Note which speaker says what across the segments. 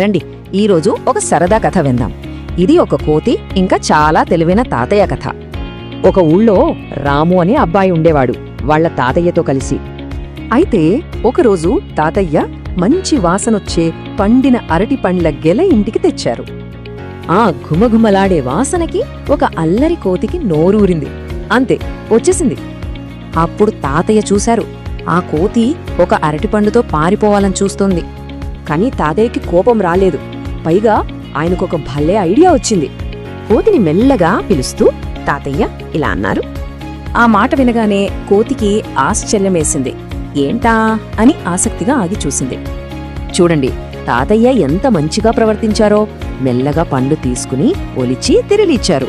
Speaker 1: రండి ఈరోజు ఒక సరదా కథ విందాం. ఇది ఒక కోతి ఇంకా చాలా తెలివైన తాతయ్య కథ. ఒక ఊళ్ళో రాము అనే అబ్బాయి ఉండేవాడు వాళ్ల తాతయ్యతో కలిసి. అయితే ఒకరోజు తాతయ్య మంచి వాసనొచ్చే పండిన అరటి పండ్ల గెల ఇంటికి తెచ్చారు. ఆ ఘుమఘుమలాడే వాసనకి ఒక అల్లరి కోతికి నోరూరింది. అంతే, వచ్చేసింది. అప్పుడు తాతయ్య చూశారు, ఆ కోతి ఒక అరటిపండుతో పారిపోవాలని చూస్తోంది. కాని తాతయ్యకి కోపం రాలేదు. పైగా ఆయనకొక భలే ఐడియా వచ్చింది. కోతిని మెల్లగా పిలుస్తూ తాతయ్య ఇలా అన్నారు. ఆ మాట వినగానే కోతికి ఆశ్చర్యమేసింది. ఏంటా అని ఆసక్తిగా ఆగి చూసింది. చూడండి, తాతయ్య ఎంత మంచిగా ప్రవర్తించారో. మెల్లగా పండు తీసుకుని ఒలిచి తిరిగిచ్చారు.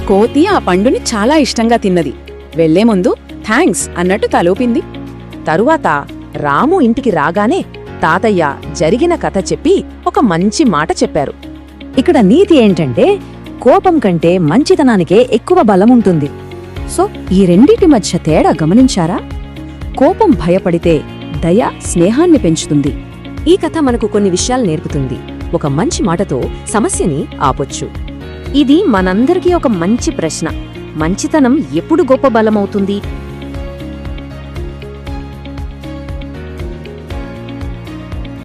Speaker 2: కోతి ఆ పండుని చాలా ఇష్టంగా తిన్నది. వెళ్లే ముందు థ్యాంక్స్ అన్నట్టు తలూపింది.
Speaker 1: తరువాత రాము ఇంటికి రాగానే తాతయ్య జరిగిన కథ చెప్పి ఒక మంచి మాట చెప్పారు. ఇక్కడ నీతి ఏంటంటే, కోపం కంటే మంచితనానికే ఎక్కువ బలముంటుంది. సో ఈ రెండిటి మధ్య తేడా గమనించారా? కోపం భయపడితే, దయ స్నేహాన్ని పెంచుతుంది. ఈ కథ మనకు కొన్ని విషయాలు నేర్పుతుంది. ఒక మంచి మాటతో సమస్యని ఆపొచ్చు. ఇది మనందరికీ ఒక మంచి ప్రశ్న. మంచితనం ఎప్పుడు గొప్ప బలమవుతుంది?